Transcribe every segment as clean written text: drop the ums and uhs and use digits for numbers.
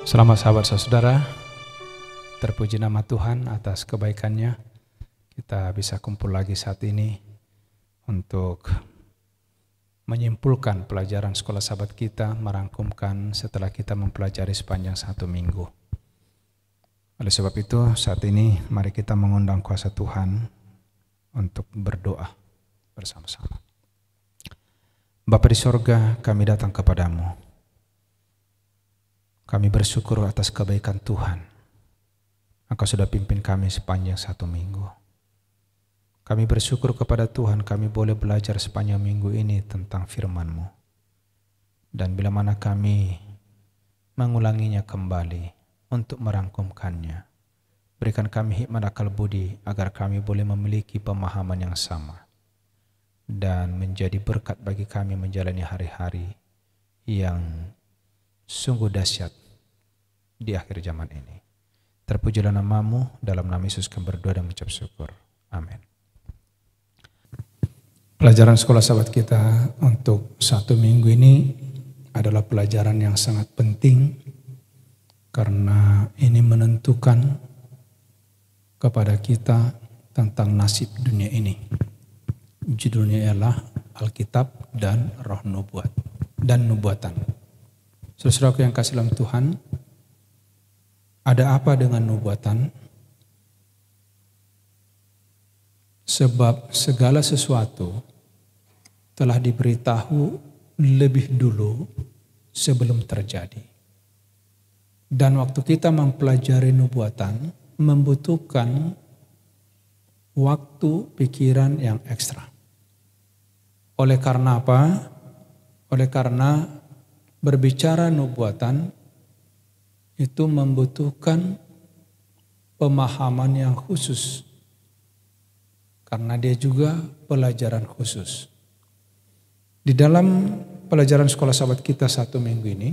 Selamat sahabat-saudara, terpuji nama Tuhan atas kebaikannya. Kita bisa kumpul lagi saat ini untuk menyimpulkan pelajaran sekolah sahabat kita, merangkumkan setelah kita mempelajari sepanjang 1 minggu. Oleh sebab itu saat ini mari kita mengundang kuasa Tuhan untuk berdoa bersama-sama. Bapa di sorga, kami datang kepadamu. Kami bersyukur atas kebaikan Tuhan. Engkau sudah pimpin kami sepanjang 1 minggu. Kami bersyukur kepada Tuhan kami boleh belajar sepanjang minggu ini tentang firman-Mu. Dan bila mana kami mengulanginya kembali untuk merangkumkannya, berikan kami hikmat akal budi agar kami boleh memiliki pemahaman yang sama dan menjadi berkat bagi kami menjalani hari-hari yang sungguh dahsyat di akhir zaman ini. Terpujilah nama-Mu, dalam nama Yesus kami berdoa dan mengucap syukur. Amin. Pelajaran sekolah sahabat kita untuk 1 minggu ini adalah pelajaran yang sangat penting karena ini menentukan kepada kita tentang nasib dunia ini. Judulnya ialah Alkitab dan Roh Nubuat dan Nubuatan. Saudara-saudaraku yang kasih dalam Tuhan, ada apa dengan nubuatan? Sebab segala sesuatu telah diberitahu lebih dulu sebelum terjadi. Dan waktu kita mempelajari nubuatan membutuhkan waktu pikiran yang ekstra. Oleh karena apa? Oleh karena berbicara nubuatan itu membutuhkan pemahaman yang khusus karena dia juga pelajaran khusus. Di dalam pelajaran sekolah sahabat kita 1 minggu ini,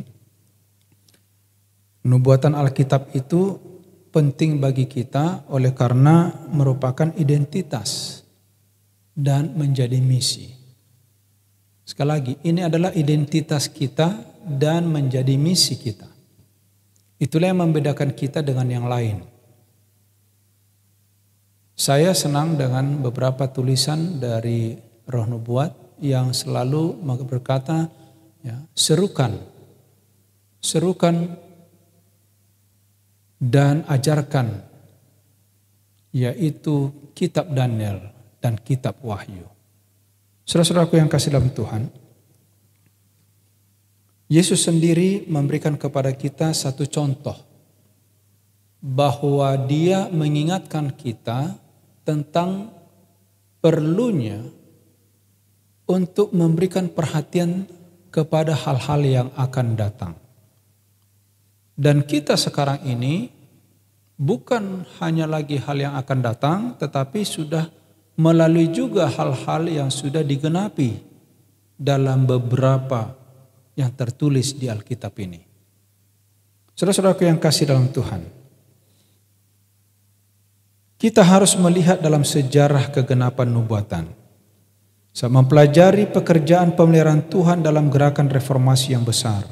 nubuatan Alkitab itu penting bagi kita oleh karena merupakan identitas dan menjadi misi. Sekali lagi, ini adalah identitas kita dan menjadi misi kita. Itulah yang membedakan kita dengan yang lain. Saya senang dengan beberapa tulisan dari Roh Nubuat yang selalu berkata, serukan dan ajarkan, yaitu kitab Daniel dan kitab Wahyu. Saudara-saudaraku yang kasih dalam Tuhan, Yesus sendiri memberikan kepada kita satu contoh bahwa Dia mengingatkan kita tentang perlunya untuk memberikan perhatian kepada hal-hal yang akan datang. Dan kita sekarang ini bukan hanya lagi hal yang akan datang, tetapi sudah melalui juga hal-hal yang sudah digenapi dalam beberapa yang tertulis di Alkitab ini. Saudara-saudaraku yang kasih dalam Tuhan, kita harus melihat dalam sejarah kegenapan nubuatan. Saya mempelajari pekerjaan pemeliharaan Tuhan dalam gerakan reformasi yang besar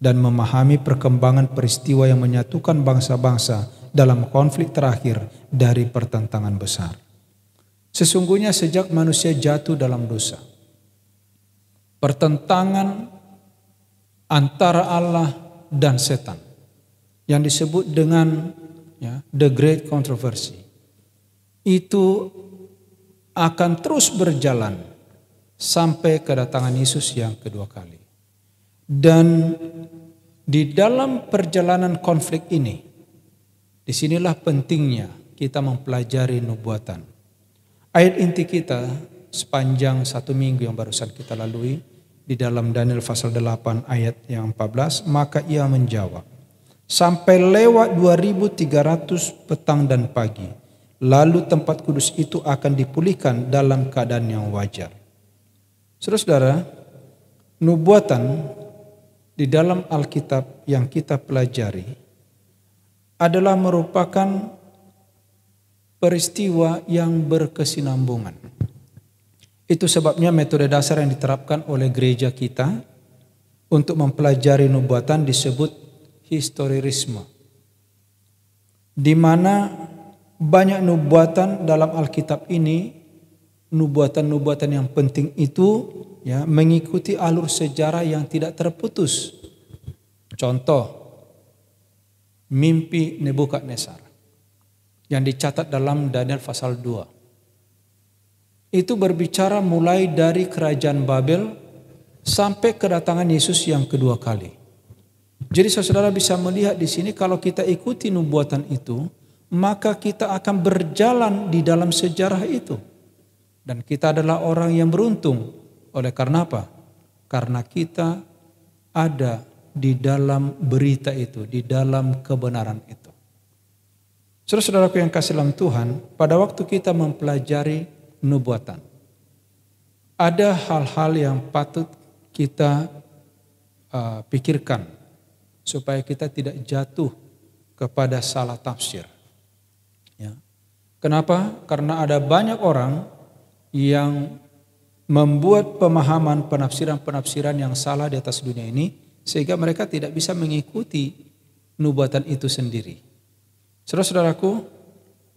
dan memahami perkembangan peristiwa yang menyatukan bangsa-bangsa dalam konflik terakhir dari pertentangan besar. Sesungguhnya sejak manusia jatuh dalam dosa, pertentangan antara Allah dan setan yang disebut dengan the great controversy itu akan terus berjalan sampai kedatangan Yesus yang kedua kali. Dan di dalam perjalanan konflik ini, disinilah pentingnya kita mempelajari nubuatan. Ayat inti kita sepanjang 1 minggu yang barusan kita lalui di dalam Daniel pasal 8 ayat yang 14, maka ia menjawab, sampai lewat 2300 petang dan pagi, lalu tempat kudus itu akan dipulihkan dalam keadaan yang wajar. Saudara-saudara, nubuatan di dalam Alkitab yang kita pelajari adalah merupakan peristiwa yang berkesinambungan. Itu sebabnya metode dasar yang diterapkan oleh gereja kita untuk mempelajari nubuatan disebut historisme, di mana banyak nubuatan dalam Alkitab ini, nubuatan-nubuatan yang penting itu ya mengikuti alur sejarah yang tidak terputus. Contoh, mimpi Nebukadnezar yang dicatat dalam Daniel pasal 2. Itu berbicara mulai dari kerajaan Babel sampai kedatangan Yesus yang kedua kali. Jadi saudara bisa melihat di sini kalau kita ikuti nubuatan itu, maka kita akan berjalan di dalam sejarah itu. Dan kita adalah orang yang beruntung. Oleh karena apa? Karena kita ada di dalam berita itu, di dalam kebenaran itu. Saudara-saudaraku yang kasih dalam Tuhan, pada waktu kita mempelajari nubuatan, ada hal-hal yang patut kita pikirkan supaya kita tidak jatuh kepada salah tafsir. Ya. Kenapa? Karena ada banyak orang yang membuat pemahaman penafsiran-penafsiran yang salah di atas dunia ini, sehingga mereka tidak bisa mengikuti nubuatan itu sendiri. Saudara-saudaraku,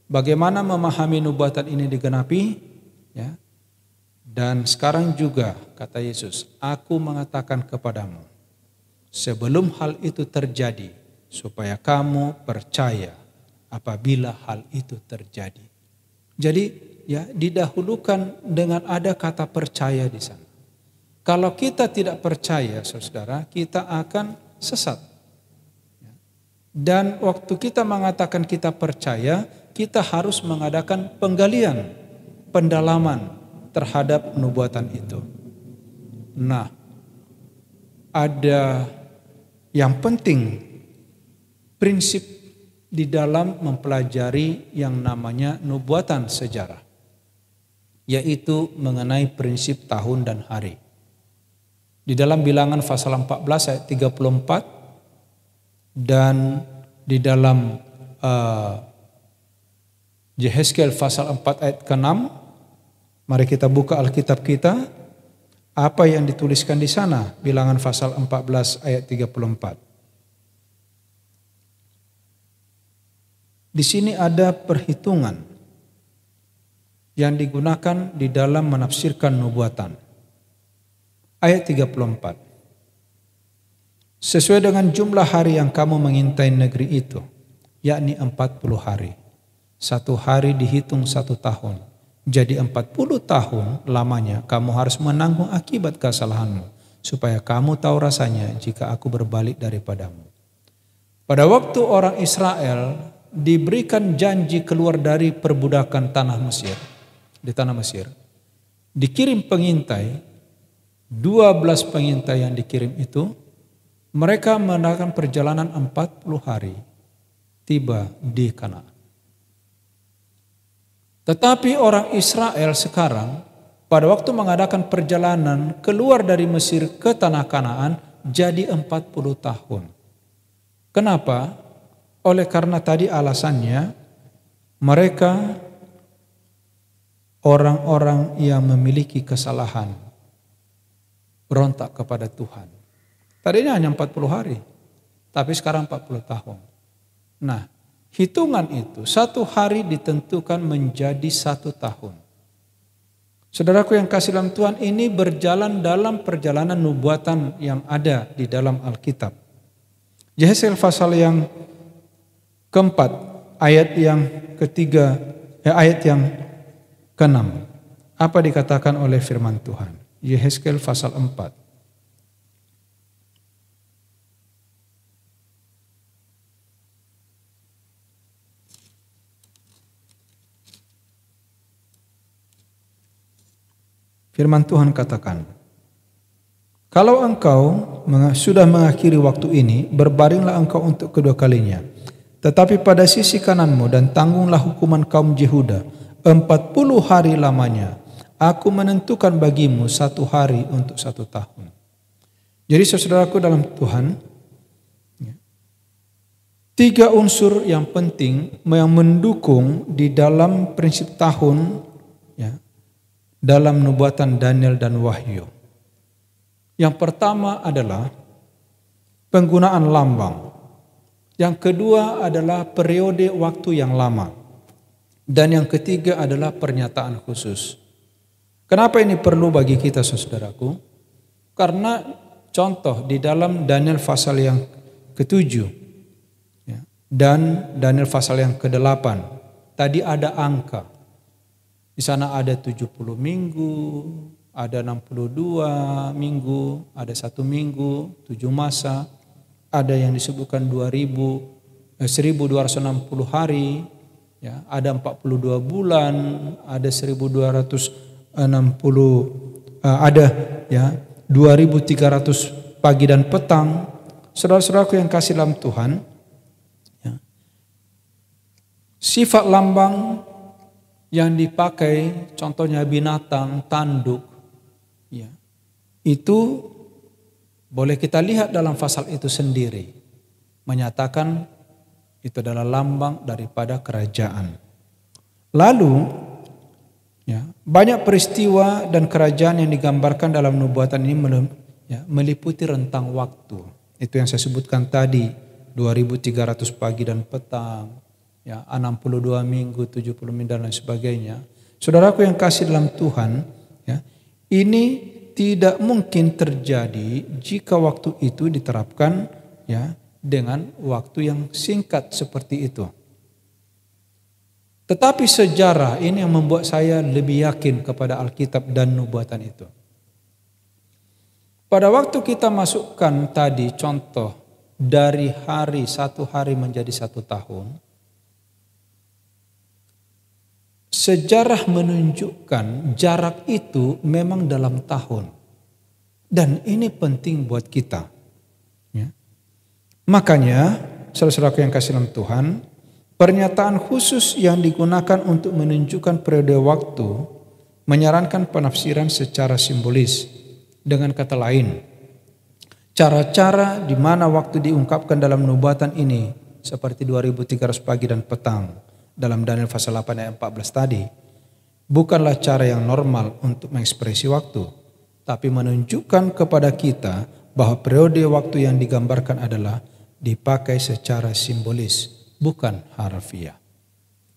bagaimana memahami nubuatan ini digenapi? Ya. Dan sekarang juga kata Yesus, aku mengatakan kepadamu, sebelum hal itu terjadi, supaya kamu percaya apabila hal itu terjadi. Jadi ya didahulukan dengan ada kata percaya di sana. Kalau kita tidak percaya, saudara, kita akan sesat. Dan waktu kita mengatakan kita percaya, kita harus mengadakan penggalian, pendalaman terhadap nubuatan itu. Nah, ada yang penting, prinsip di dalam mempelajari yang namanya nubuatan sejarah, yaitu mengenai prinsip tahun dan hari. Di dalam Bilangan pasal 14 ayat 34 dan di dalam Yehezkiel pasal 4 ayat ke-6, mari kita buka Alkitab kita, apa yang dituliskan di sana, Bilangan pasal 14 ayat 34. Di sini ada perhitungan yang digunakan di dalam menafsirkan nubuatan. Ayat 34. Sesuai dengan jumlah hari yang kamu mengintai negeri itu, yakni 40 hari. 1 hari dihitung 1 tahun. Jadi 40 tahun lamanya kamu harus menanggung akibat kesalahanmu, supaya kamu tahu rasanya jika aku berbalik daripadamu. Pada waktu orang Israel diberikan janji keluar dari perbudakan tanah Mesir, di tanah Mesir, dikirim pengintai, 12 pengintai yang dikirim itu, mereka mengadakan perjalanan 40 hari, tiba di Kanaan. Tetapi orang Israel sekarang pada waktu mengadakan perjalanan keluar dari Mesir ke tanah Kanaan jadi 40 tahun. Kenapa? Oleh karena tadi alasannya mereka orang-orang yang memiliki kesalahan, berontak kepada Tuhan. Tadinya hanya 40 hari, tapi sekarang 40 tahun. Nah, hitungan itu 1 hari ditentukan menjadi 1 tahun. Saudaraku yang kasih dalam Tuhan, ini berjalan dalam perjalanan nubuatan yang ada di dalam Alkitab. Yehezkiel pasal yang keempat, ayat yang ketiga, ayat yang ke-6. Apa dikatakan oleh firman Tuhan? Yehezkiel pasal 4. Firman Tuhan katakan, kalau engkau sudah mengakhiri waktu ini, berbaringlah engkau untuk kedua kalinya. Tetapi pada sisi kananmu dan tanggunglah hukuman kaum Yehuda 40 hari lamanya. Aku menentukan bagimu 1 hari untuk 1 tahun. Jadi saudaraku dalam Tuhan, 3 unsur yang penting yang mendukung di dalam prinsip tahun ya, dalam nubuatan Daniel dan Wahyu. Yang pertama adalah penggunaan lambang. Yang kedua adalah periode waktu yang lama. Dan yang ketiga adalah pernyataan khusus. Kenapa ini perlu bagi kita saudaraku? Karena contoh di dalam Daniel pasal yang ke-7 ya, dan Daniel pasal yang ke-8 tadi ada angka. Di sana ada 70 minggu, ada 62 minggu, ada 1 minggu, 7 masa, ada yang disebutkan 1260 hari, ya, ada 42 bulan, ada 1260, ada ya 2300 pagi dan petang. Saudara-saudaraku yang kasih dalam Tuhan, ya, sifat lambang yang dipakai contohnya binatang, tanduk, ya, itu boleh kita lihat dalam pasal itu sendiri. Menyatakan itu adalah lambang daripada kerajaan. Lalu ya, banyak peristiwa dan kerajaan yang digambarkan dalam nubuatan ini meliputi rentang waktu. Itu yang saya sebutkan tadi, 2300 pagi dan petang, ya, 62 minggu, 70 minggu dan lain sebagainya. Saudaraku yang kasih dalam Tuhan, ya, ini tidak mungkin terjadi jika waktu itu diterapkan ya dengan waktu yang singkat seperti itu. Tetapi sejarah ini yang membuat saya lebih yakin kepada Alkitab dan nubuatan itu. Pada waktu kita masukkan tadi contoh dari hari 1 hari menjadi 1 tahun, sejarah menunjukkan jarak itu memang dalam tahun. Dan ini penting buat kita. Ya. Makanya, saudara-saudaraku yang kasih dalam Tuhan, pernyataan khusus yang digunakan untuk menunjukkan periode waktu menyarankan penafsiran secara simbolis. Dengan kata lain, cara-cara di mana waktu diungkapkan dalam nubuatan ini seperti 2300 pagi dan petang dalam Daniel pasal 8 ayat 14 tadi bukanlah cara yang normal untuk mengekspresi waktu, tapi menunjukkan kepada kita bahwa periode waktu yang digambarkan adalah dipakai secara simbolis, bukan harfiah.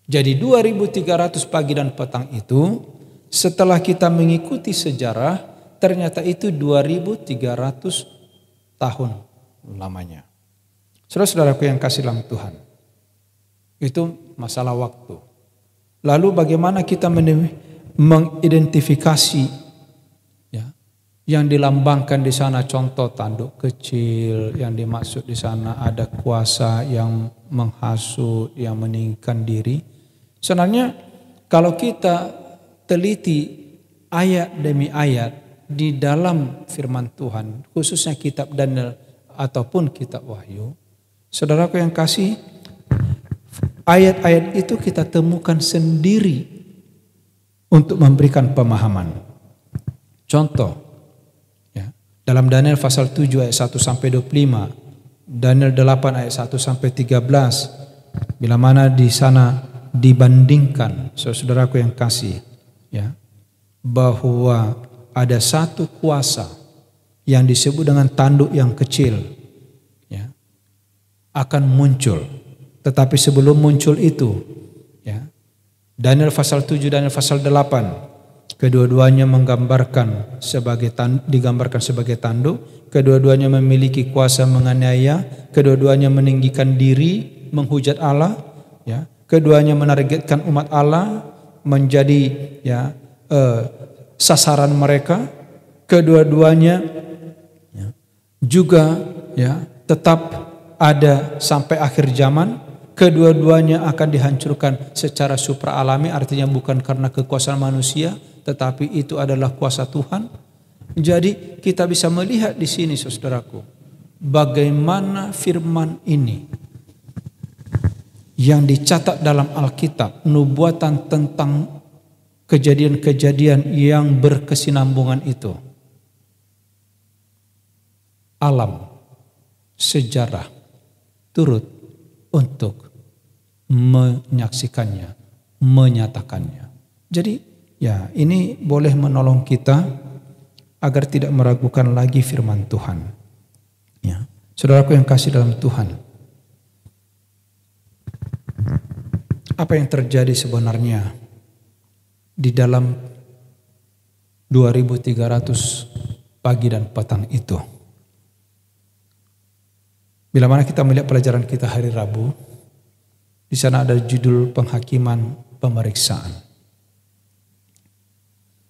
Jadi 2300 pagi dan petang itu setelah kita mengikuti sejarah ternyata itu 2300 tahun lamanya. Saudara-saudaraku yang kasih dalam Tuhan, itu masalah waktu. Lalu bagaimana kita mengidentifikasi ya, yang dilambangkan di sana, contoh tanduk kecil, yang dimaksud di sana ada kuasa yang menghasut, yang meninggikan diri. Sebenarnya kalau kita teliti ayat demi ayat di dalam firman Tuhan, khususnya kitab Daniel ataupun kitab Wahyu, saudaraku yang kasih, ayat-ayat itu kita temukan sendiri untuk memberikan pemahaman. Contoh, ya, dalam Daniel pasal 7 ayat 1 sampai 25, Daniel 8 ayat 1 sampai 13, bila mana di sana dibandingkan, saudaraku yang kasih, ya, bahwa ada satu kuasa yang disebut dengan tanduk yang kecil, ya, akan muncul. Tetapi sebelum muncul itu, ya, Daniel pasal 7, Daniel pasal 8, kedua-duanya digambarkan sebagai tanduk, kedua-duanya memiliki kuasa menganiaya, kedua-duanya meninggikan diri, menghujat Allah, ya, keduanya menargetkan umat Allah menjadi ya sasaran mereka, kedua-duanya ya, juga ya tetap ada sampai akhir zaman. Kedua-duanya akan dihancurkan secara supraalami, artinya bukan karena kekuasaan manusia, tetapi itu adalah kuasa Tuhan. Jadi kita bisa melihat di sini, saudaraku, bagaimana firman ini yang dicatat dalam Alkitab, nubuatan tentang kejadian-kejadian yang berkesinambungan itu, alam, sejarah turut untuk menyaksikannya, menyatakannya. Jadi ya ini boleh menolong kita agar tidak meragukan lagi firman Tuhan. Ya, saudaraku yang kasih dalam Tuhan, apa yang terjadi sebenarnya di dalam 2300 pagi dan petang itu. Bila mana kita melihat pelajaran kita hari Rabu, di sana ada judul penghakiman pemeriksaan.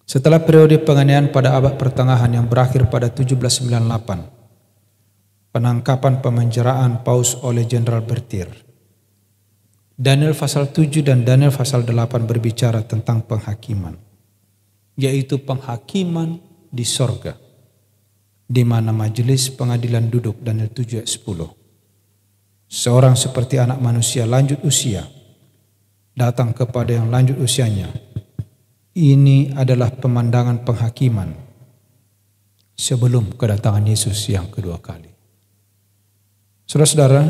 Setelah periode penganiayaan pada abad pertengahan yang berakhir pada 1798, penangkapan pemenjaraan Paus oleh Jenderal Bertir, Daniel pasal 7 dan Daniel pasal 8 berbicara tentang penghakiman, yaitu penghakiman di sorga, di mana majelis pengadilan duduk. Daniel 7 ayat 10. Seorang seperti anak manusia lanjut usia datang kepada yang lanjut usianya. Ini adalah pemandangan penghakiman sebelum kedatangan Yesus yang kedua kali. Saudara-saudara,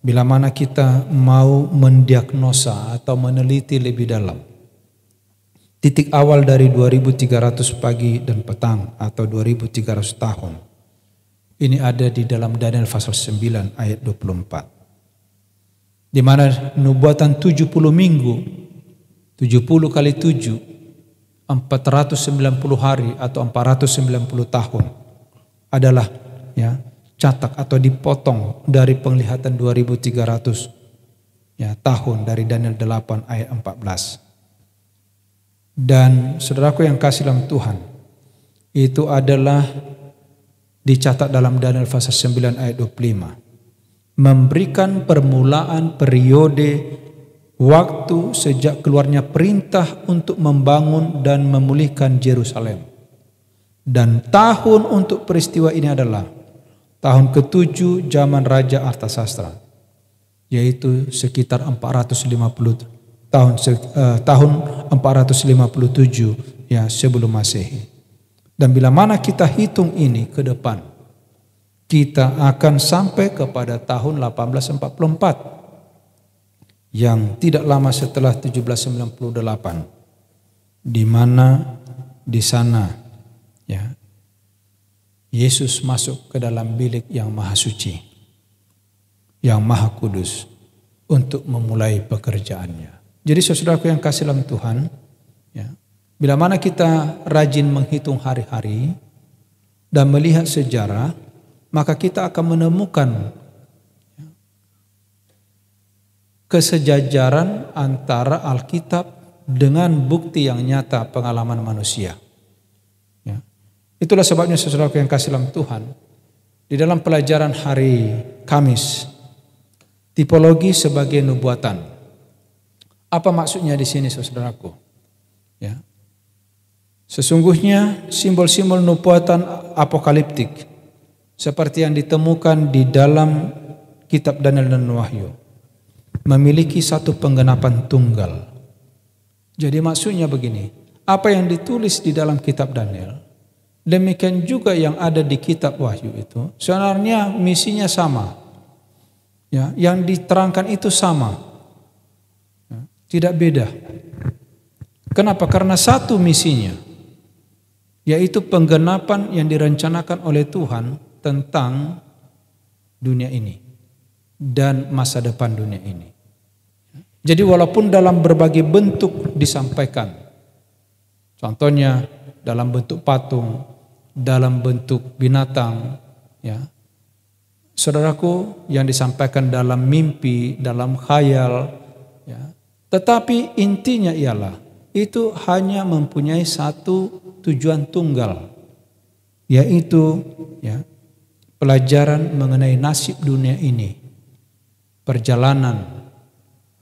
bila mana kita mau mendiagnosa atau meneliti lebih dalam titik awal dari 2300 pagi dan petang atau 2300 tahun, ini ada di dalam Daniel pasal 9 ayat 24. Di mana nubuatan 70 minggu, 70 kali 7, 490 hari atau 490 tahun adalah catak atau dipotong dari penglihatan 2300 tahun dari Daniel 8 ayat 14. Dan saudaraku yang kasih dalam Tuhan, itu adalah dicatat dalam Daniel pasal 9 ayat 25, memberikan permulaan periode waktu sejak keluarnya perintah untuk membangun dan memulihkan Yerusalem. Dan tahun untuk peristiwa ini adalah tahun ke-7 zaman Raja Artasastra, yaitu sekitar 450 tahun 457 sebelum Masehi. Dan bila mana kita hitung ini ke depan, kita akan sampai kepada tahun 1844. Yang tidak lama setelah 1798, di mana di sana Yesus masuk ke dalam bilik yang maha suci, yang maha kudus, untuk memulai pekerjaannya. Jadi saudaraku yang kasih dalam Tuhan, bila mana kita rajin menghitung hari-hari dan melihat sejarah, maka kita akan menemukan kesejajaran antara Alkitab dengan bukti yang nyata pengalaman manusia. Itulah sebabnya saudaraku yang kasih dalam Tuhan, di dalam pelajaran hari Kamis, tipologi sebagai nubuatan. Apa maksudnya di sini saudaraku? Sesungguhnya simbol-simbol nubuatan apokaliptik seperti yang ditemukan di dalam kitab Daniel dan Wahyu memiliki satu penggenapan tunggal. Jadi maksudnya begini, apa yang ditulis di dalam kitab Daniel, demikian juga yang ada di kitab Wahyu itu, sebenarnya misinya sama. Yang diterangkan itu sama. Tidak beda. Kenapa? Karena satu misinya, yaitu penggenapan yang direncanakan oleh Tuhan tentang dunia ini dan masa depan dunia ini. Jadi walaupun dalam berbagai bentuk disampaikan, contohnya dalam bentuk patung, dalam bentuk binatang, saudaraku, yang disampaikan dalam mimpi, dalam khayal, tetapi intinya ialah itu hanya mempunyai satu tujuan tunggal, yaitu pelajaran mengenai nasib dunia ini, perjalanan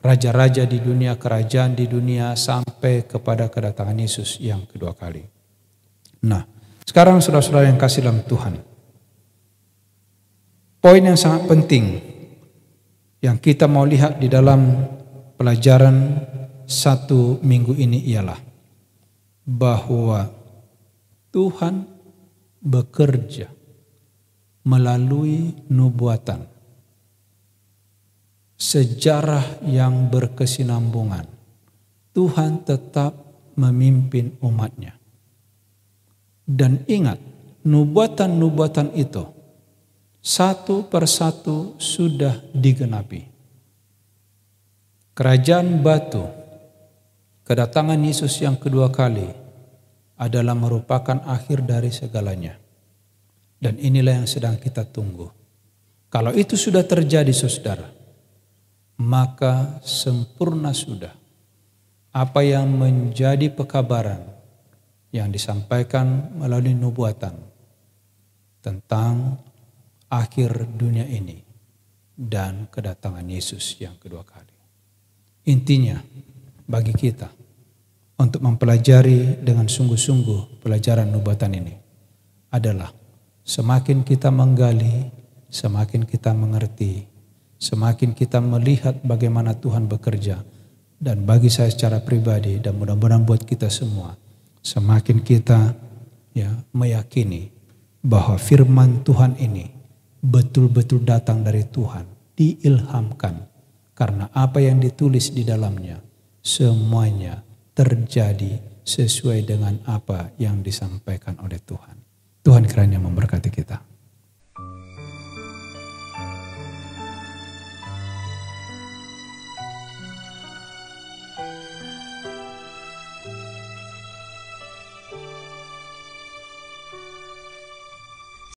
raja-raja di dunia, kerajaan di dunia, sampai kepada kedatangan Yesus yang kedua kali. Nah, sekarang saudara-saudara yang kasih dalam Tuhan, poin yang sangat penting yang kita mau lihat di dalam pelajaran satu minggu ini ialah bahwa Tuhan bekerja melalui nubuatan, sejarah yang berkesinambungan. Tuhan tetap memimpin umatnya. Dan ingat, nubuatan-nubuatan itu satu persatu sudah digenapi. kerajaan batu, kedatangan Yesus yang kedua kali adalah merupakan akhir dari segalanya. Dan inilah yang sedang kita tunggu. Kalau itu sudah terjadi saudara, maka sempurna sudah apa yang menjadi pekabaran yang disampaikan melalui nubuatan tentang akhir dunia ini dan kedatangan Yesus yang kedua kali. Intinya bagi kita untuk mempelajari dengan sungguh-sungguh pelajaran nubuatan ini adalah semakin kita menggali, semakin kita mengerti, semakin kita melihat bagaimana Tuhan bekerja. Dan bagi saya secara pribadi dan mudah-mudahan buat kita semua, semakin kita meyakini bahwa firman Tuhan ini betul-betul datang dari Tuhan, diilhamkan. Karena apa yang ditulis di dalamnya semuanya terjadi sesuai dengan apa yang disampaikan oleh Tuhan. Tuhan kiranya memberkati kita.